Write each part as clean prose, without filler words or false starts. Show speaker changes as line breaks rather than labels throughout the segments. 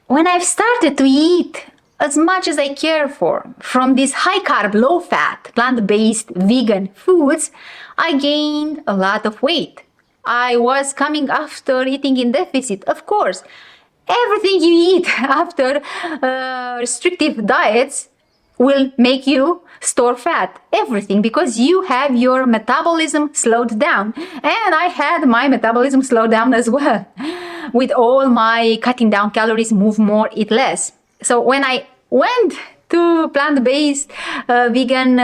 when I've started to eat as much as I care for from these high-carb, low-fat, plant-based, vegan foods, I gained a lot of weight. I was coming after eating in deficit, of course. Everything you eat after restrictive diets will make you store fat. Everything, because you have your metabolism slowed down. And I had my metabolism slowed down as well. With all my cutting down calories, move more, eat less. So when I went to plant-based, vegan,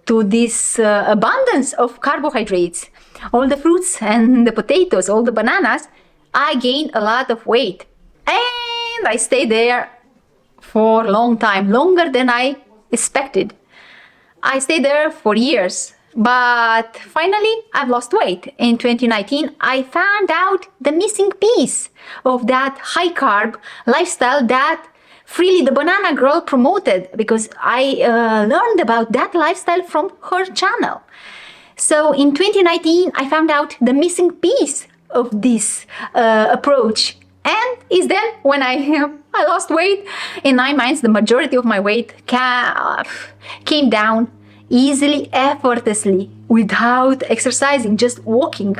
to this abundance of carbohydrates, all the fruits and the potatoes, all the bananas, I gained a lot of weight. And I stayed there for a long time, longer than I expected. I stayed there for years, but finally I've lost weight. In 2019, I found out the missing piece of that high-carb lifestyle that Freely the Banana Girl promoted, because I learned about that lifestyle from her channel. So in 2019, I found out the missing piece of this approach. And is then when I lost weight. In 9 months, the majority of my weight came down easily, effortlessly, without exercising, just walking.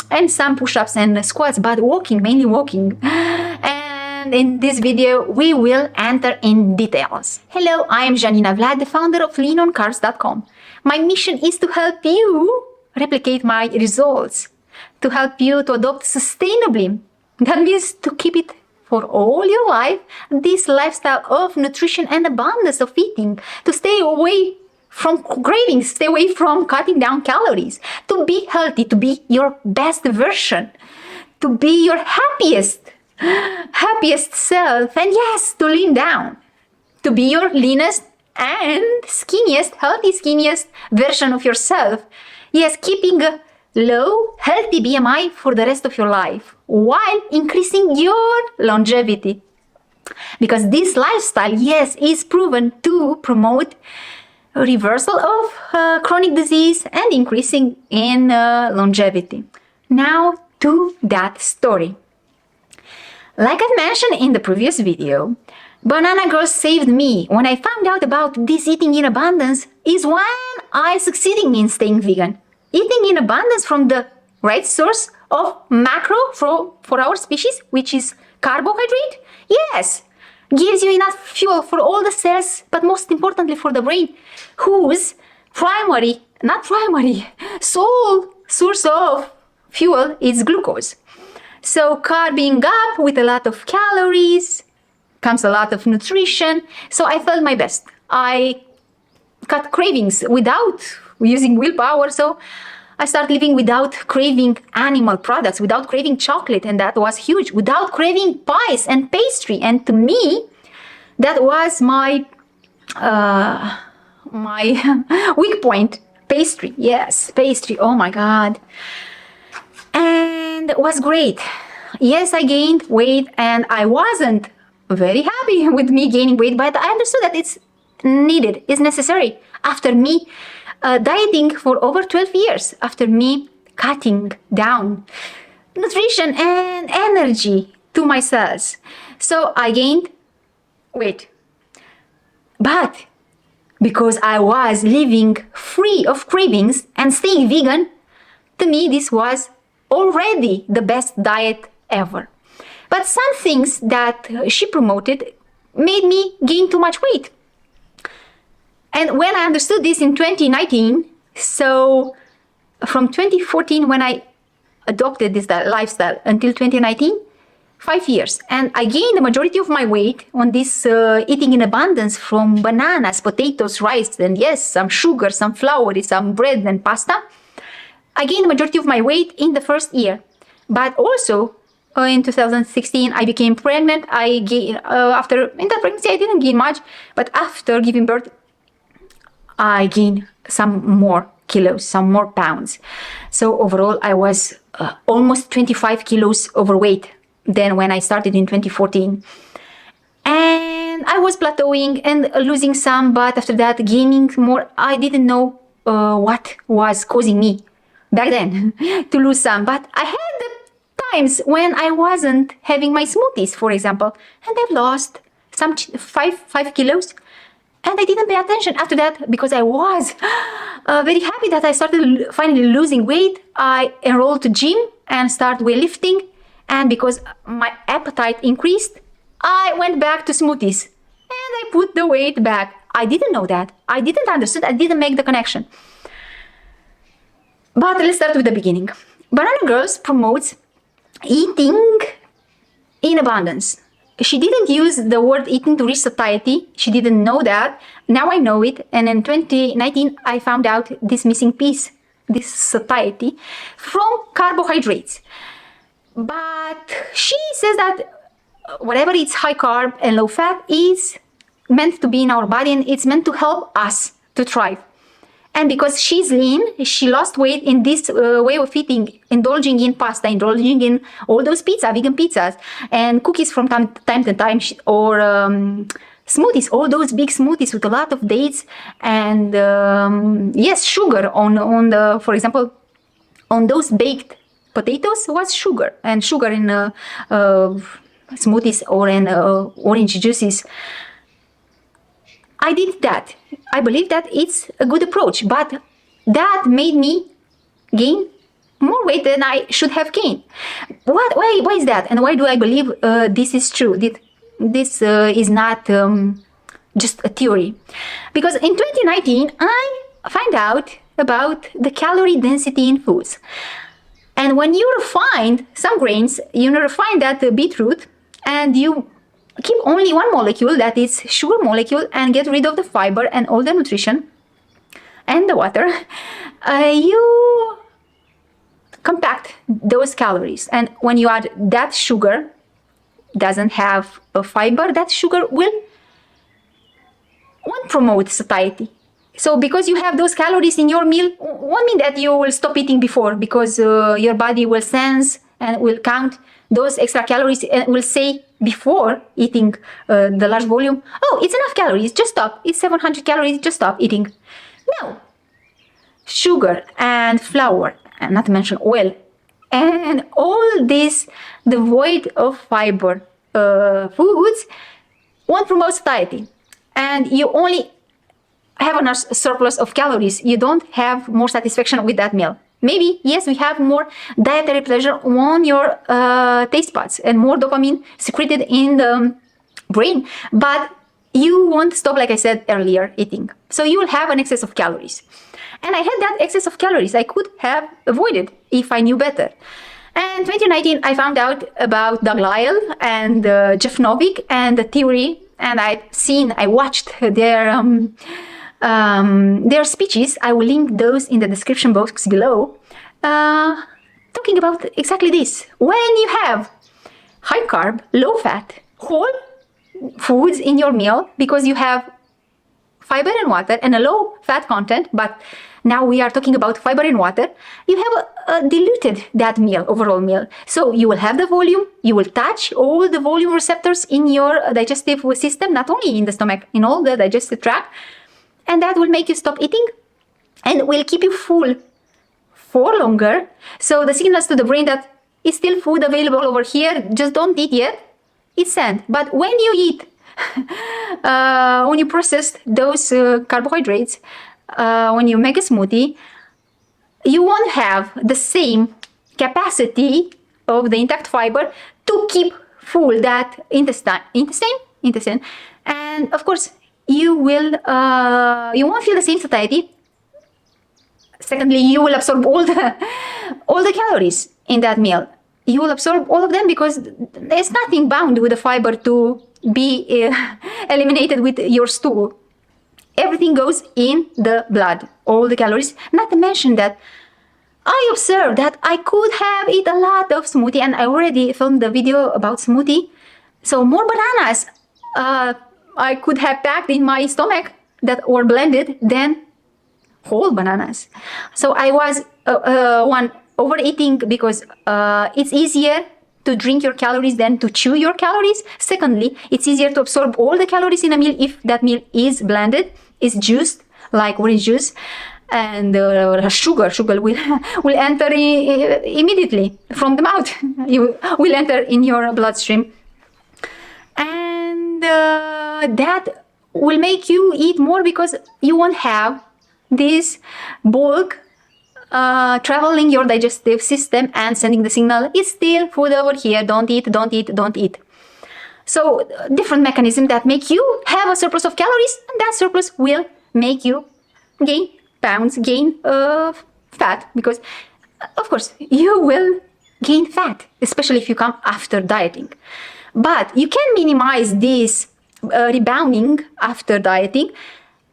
And some push-ups and squats, but walking, mainly walking. And in this video, we will enter in details. Hello, I am Janina Vlad, the founder of leanoncarbs.com. My mission is to help you replicate my results, to help you to adopt sustainably. That means to keep it for all your life, this lifestyle of nutrition and abundance of eating, to stay away from cravings, stay away from cutting down calories, to be healthy, to be your best version, to be your happiest self, and yes, to lean down, to be your leanest and skinniest, healthy skinniest version of yourself. Yes, keeping a low, healthy BMI for the rest of your life, while increasing your longevity. Because this lifestyle, yes, is proven to promote reversal of chronic disease and increasing in longevity. Now to that story. Like I mentioned in the previous video, Banana Girl saved me when I found out about this eating in abundance is when I succeeded in staying vegan. Eating in abundance from the right source of macro for our species, which is carbohydrate, yes, gives you enough fuel for all the cells, but most importantly for the brain, whose sole source of fuel is glucose. So carbing up with a lot of calories comes a lot of nutrition. So I felt my best. I cut cravings without using willpower. So I started living without craving animal products, without craving chocolate, and that was huge, without craving pies and pastry. And to me, that was my weak point. Pastry, yes, pastry, oh my God. And it was great. Yes, I gained weight, and I wasn't very happy with me gaining weight, but I understood that it's needed, it's necessary. After me dieting for over 12 years, after me cutting down nutrition and energy to my cells. So I gained weight. But because I was living free of cravings and staying vegan, to me this was already the best diet ever. But some things that she promoted made me gain too much weight. And when I understood this in 2019, so from 2014 when I adopted this lifestyle until 2019, 5 years. And I gained the majority of my weight on this eating in abundance from bananas, potatoes, rice, and yes, some sugar, some flour, some bread and pasta. I gained the majority of my weight in the first year. But also in 2016, I became pregnant. I gained, in that pregnancy, I didn't gain much, but after giving birth, I gained some more kilos, some more pounds. So overall, I was almost 25 kilos overweight than when I started in 2014. And I was plateauing and losing some, but after that, gaining more. I didn't know what was causing me back then to lose some, but I had the times when I wasn't having my smoothies, for example, and I've lost some 5 kilos. And I didn't pay attention after that because I was very happy that I started finally losing weight. I enrolled to gym and started weightlifting. And because my appetite increased, I went back to smoothies and I put the weight back. I didn't know that. I didn't understand. I didn't make the connection. But let's start with the beginning. Banana Girls promotes eating in abundance. She didn't use the word eating to reach satiety. She didn't know that. Now I know it. And in 2019, I found out this missing piece, this satiety, from carbohydrates. But she says that whatever is high carb and low fat is meant to be in our body, and it's meant to help us to thrive. And because she's lean, she lost weight in this way of eating, indulging in pasta, indulging in all those vegan pizzas, and cookies from time to time, or smoothies, all those big smoothies with a lot of dates and yes, sugar on the, for example, on those baked potatoes was sugar, and sugar in smoothies or in orange juices. I did that. I believe that it's a good approach, but that made me gain more weight than I should have gained. Why is that? And why do I believe this is true? This is not just a theory. Because in 2019, I found out about the calorie density in foods. And when you refine some grains, you refine that beetroot, and you keep only one molecule, that is sugar molecule, and get rid of the fiber and all the nutrition and the water, you compact those calories. And when you add that sugar, doesn't have a fiber, that sugar won't promote satiety. So because you have those calories in your meal, won't mean that you will stop eating before, because your body will sense and will count those extra calories and will say before eating the large volume, oh, it's enough calories, just stop. It's 700 calories, just stop eating. No. Sugar and flour, and not to mention oil, and all this devoid of fiber foods won't promote satiety. And you only have a surplus of calories. You don't have more satisfaction with that meal. Maybe, yes, we have more dietary pleasure on your taste buds and more dopamine secreted in the brain, but you won't stop, like I said earlier, eating. So you will have an excess of calories. And I had that excess of calories I could have avoided if I knew better. And 2019, I found out about Doug Lisle and Jeff Novick and the theory, and I watched their speeches. I will link those in the description box below, talking about exactly this. When you have high carb, low fat, whole foods in your meal, because you have fiber and water and a low fat content, but now we are talking about fiber and water, you have diluted that meal, overall meal. So you will have the volume, you will touch all the volume receptors in your digestive system, not only in the stomach, in all the digestive tract, and that will make you stop eating and will keep you full for longer. So the signals to the brain that is still food available over here, just don't eat yet, it's sent. But when you eat, when you process those carbohydrates, when you make a smoothie, you won't have the same capacity of the intact fiber to keep full that intestine, and of course you won't feel the same satiety. Secondly, you will absorb all the calories in that meal. You will absorb all of them because there's nothing bound with the fiber to be eliminated with your stool. Everything goes in the blood, all the calories. Not to mention that I observed that I could have eaten a lot of smoothie, and I already filmed the video about smoothie. So more bananas I could have packed in my stomach that were blended than whole bananas. So I was overeating because it's easier to drink your calories than to chew your calories. Secondly, it's easier to absorb all the calories in a meal if that meal is blended, is juiced, like orange juice. and sugar will enter immediately from the mouth. You will enter in your bloodstream, and that will make you eat more because you won't have this bulk traveling your digestive system and sending the signal, it's still food over here, don't eat, don't eat, don't eat. So different mechanisms that make you have a surplus of calories, and that surplus will make you gain pounds, gain fat, because of course you will gain fat, especially if you come after dieting. But you can minimize this rebounding after dieting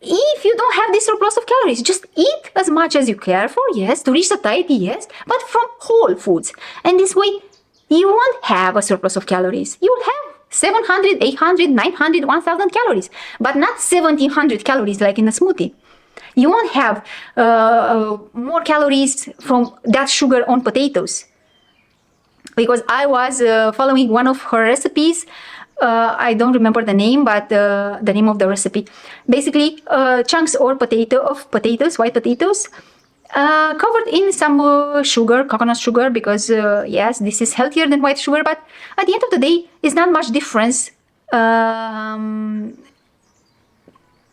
if you don't have this surplus of calories. Just eat as much as you care for, yes, to reach satiety, yes, but from whole foods. And this way, you won't have a surplus of calories. You will have 700, 800, 900, 1000 calories, but not 1700 calories like in a smoothie. You won't have more calories from that sugar on potatoes. Because I was following one of her recipes. I don't remember the name, but the name of the recipe. Basically, chunks or potatoes, white potatoes, covered in some sugar, coconut sugar, because yes, this is healthier than white sugar, but at the end of the day, it's not much difference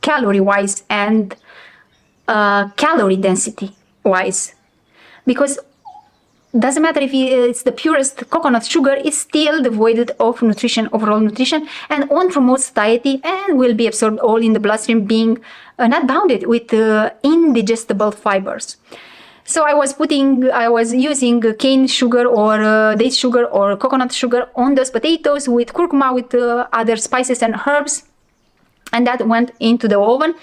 calorie-wise and calorie density-wise, because doesn't matter if it's the purest coconut sugar, it's still devoid of nutrition, overall nutrition, and won't promote satiety and will be absorbed all in the bloodstream, being not bounded with indigestible fibers. So I was using cane sugar or date sugar or coconut sugar on those potatoes with curcuma, with other spices and herbs, and that went into the oven.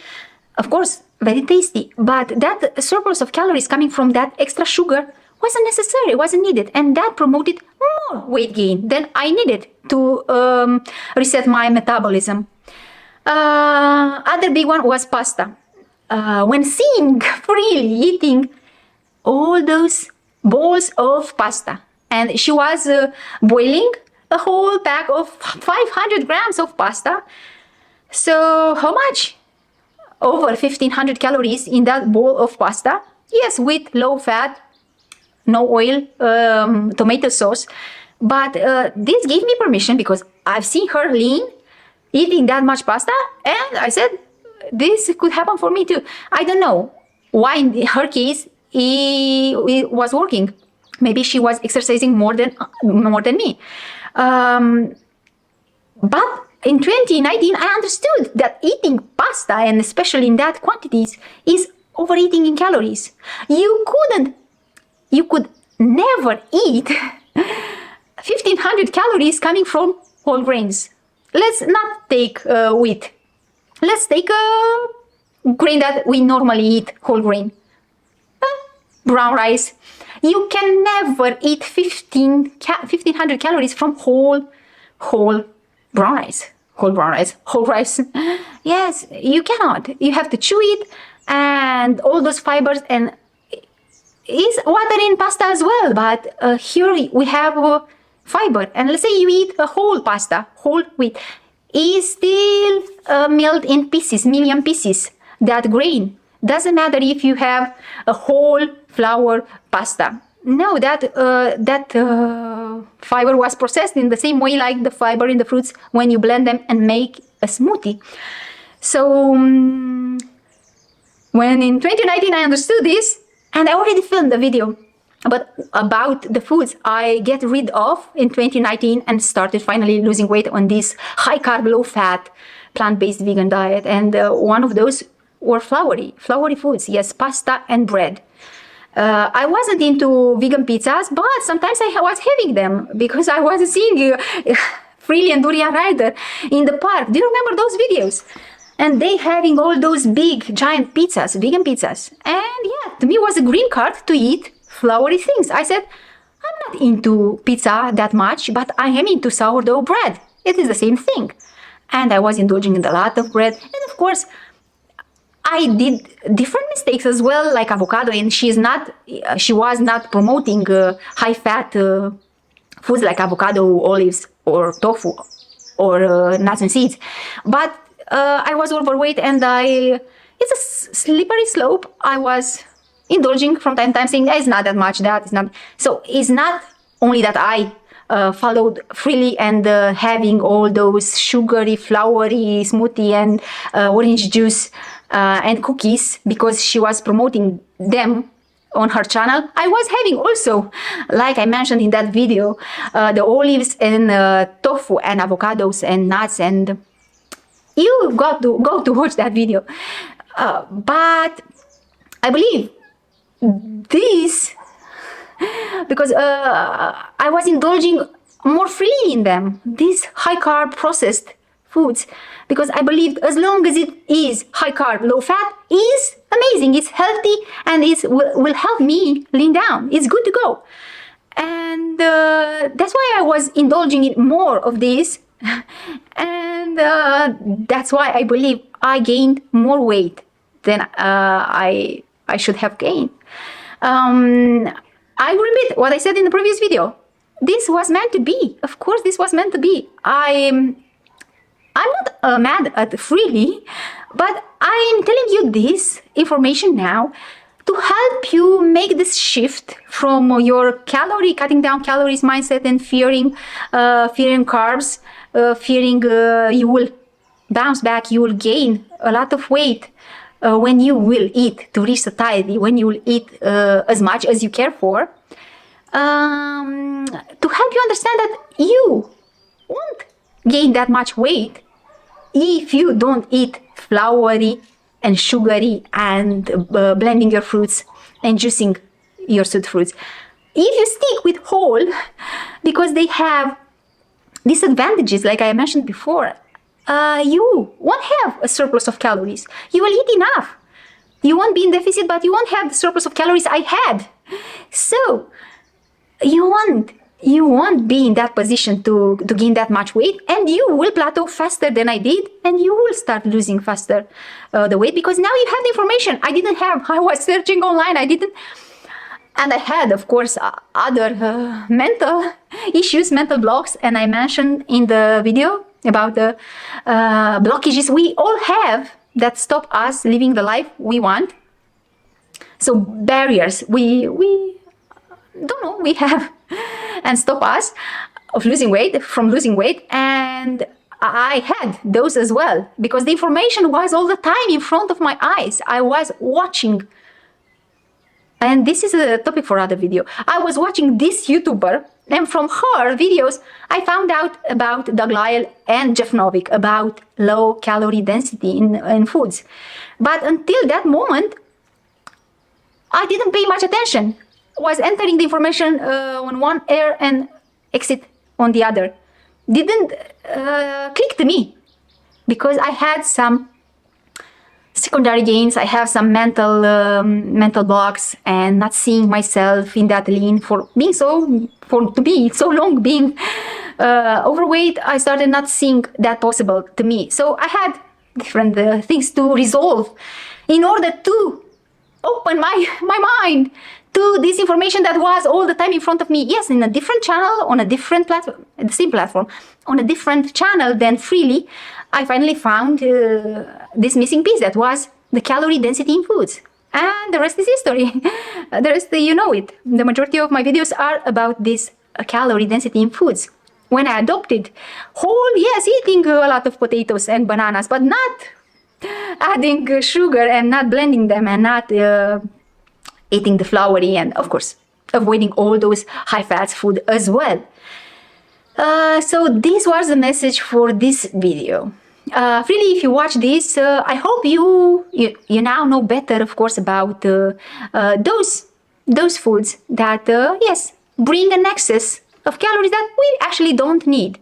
Of course, very tasty, but that surplus of calories coming from that extra sugar wasn't necessary, wasn't needed, and that promoted more weight gain than I needed to reset my metabolism. Other big one was pasta. When seeing freely eating all those bowls of pasta, and she was boiling a whole pack of 500 grams of pasta. So how much? Over 1500 calories in that bowl of pasta. Yes, with low fat, no oil, tomato sauce. But this gave me permission, because I've seen her lean, eating that much pasta, and I said, this could happen for me too. I don't know why in her case it was working. Maybe she was exercising more than me. But in 2019, I understood that eating pasta, and especially in that quantities, is overeating in calories. You could never eat 1500 calories coming from whole grains. Let's not take wheat. Let's take a grain that we normally eat, whole grain. Brown rice. You can never eat 1500 calories from whole brown rice. Whole rice. Yes, you cannot. You have to chew it, and all those fibers, and is water in pasta as well, but here we have fiber. And let's say you eat a whole pasta, whole wheat, is still milled in pieces, million pieces. That grain doesn't matter if you have a whole flour pasta. No, that fiber was processed in the same way like the fiber in the fruits when you blend them and make a smoothie. So when in 2019 I understood this, and I already filmed a video about the foods I get rid of in 2019 and started finally losing weight on this high-carb, low-fat, plant-based vegan diet. And one of those were floury foods, yes, pasta and bread. I wasn't into vegan pizzas, but sometimes I was having them because I was seeing Freely and Durian Rider in the park. Do you remember those videos? And they having all those big, giant pizzas, vegan pizzas. And yeah, to me it was a green card to eat floury things. I said, I'm not into pizza that much, but I am into sourdough bread. It is the same thing. And I was indulging in a lot of bread. And of course, I did different mistakes as well, like avocado, and she was not promoting high-fat foods like avocado, olives, or tofu, or nuts and seeds. But I was overweight, and I it's a slippery slope. I was indulging from time to time, saying it's not that much, that is not. So it's not only that I followed freely and having all those sugary, floury smoothie and orange juice and cookies because she was promoting them on her channel. I was having also, like I mentioned in that video, the olives and tofu and avocados and nuts, and you got to go to watch that video. But I believe this because I was indulging more freely in them, these high carb processed foods, because I believed as long as it is high carb, low fat, is amazing, it's healthy, and it will help me lean down. It's good to go. And that's why I was indulging in more of this. And that's why I believe I gained more weight than I should have gained. I will repeat what I said in the previous video. This was meant to be. Of course, this was meant to be. I'm not mad at freely, but I'm telling you this information now to help you make this shift from your cutting down calories mindset and fearing carbs, fearing you will bounce back, you will gain a lot of weight when you will eat to reach satiety, when you will eat as much as you care for, to help you understand that you won't gain that much weight if you don't eat floury and sugary and blending your fruits and juicing your sweet fruits. If you stick with whole, because they have disadvantages, like I mentioned before, you won't have a surplus of calories. You will eat enough. You won't be in deficit, but you won't have the surplus of calories I had. So you won't be in that position to gain that much weight, and you will plateau faster than I did, and you will start losing faster the weight, because now you have the information I didn't have. I was searching online, and I had, of course, other mental issues, mental blocks, and I mentioned in the video about the blockages we all have that stop us living the life we want. So barriers we don't know we have and stop us from losing weight, and I had those as well, because the information was all the time in front of my eyes. I was watching, and this is a topic for other video. I was watching this YouTuber, and from her videos, I found out about Doug Lyle and Jeff Novick about low calorie density in foods. But until that moment, I didn't pay much attention. Was entering the information on one ear and exit on the other. Didn't click to me, because I had some secondary gains. I have some mental blocks, and not seeing myself in that lean to be so long being overweight. I started not seeing that possible to me. So I had different things to resolve in order to open my mind to this information that was all the time in front of me. Yes, in a different channel, on a different platform, the same platform, on a different channel than freely, I finally found this missing piece that was the calorie density in foods. And the rest is history. The rest, you know it. The majority of my videos are about this calorie density in foods. When I adopted whole, yes, eating a lot of potatoes and bananas, but not adding sugar and not blending them and not eating the floury, and of course avoiding all those high fats food as well. So this was the message for this video. Really, if you watch this, I hope you now know better, of course, about those foods that yes, bring an excess of calories that we actually don't need.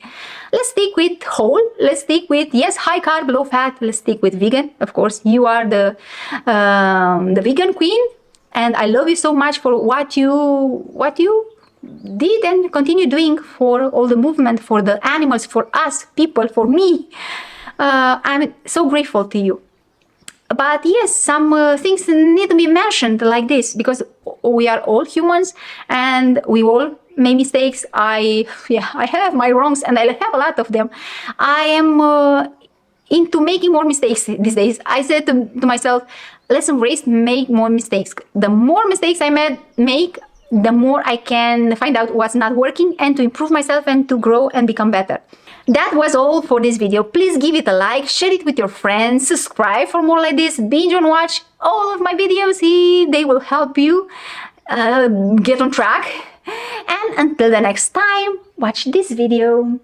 Let's stick with whole. Let's stick with, yes, high carb, low fat. Let's stick with vegan. Of course, you are the vegan queen, and I love you so much for what you did and continue doing for all the movement, for the animals, for us people, for me. I'm so grateful to you. But yes, some things need to be mentioned like this, because we are all humans and we all make mistakes. I have my wrongs, and I have a lot of them. I am into making more mistakes these days. I said to myself, let's embrace make more mistakes. The more mistakes I make, the more I can find out what's not working and to improve myself and to grow and become better. That was all for this video. Please give it a like, share it with your friends, subscribe for more like this, binge and watch all of my videos. They will help you get on track. And until the next time, watch this video.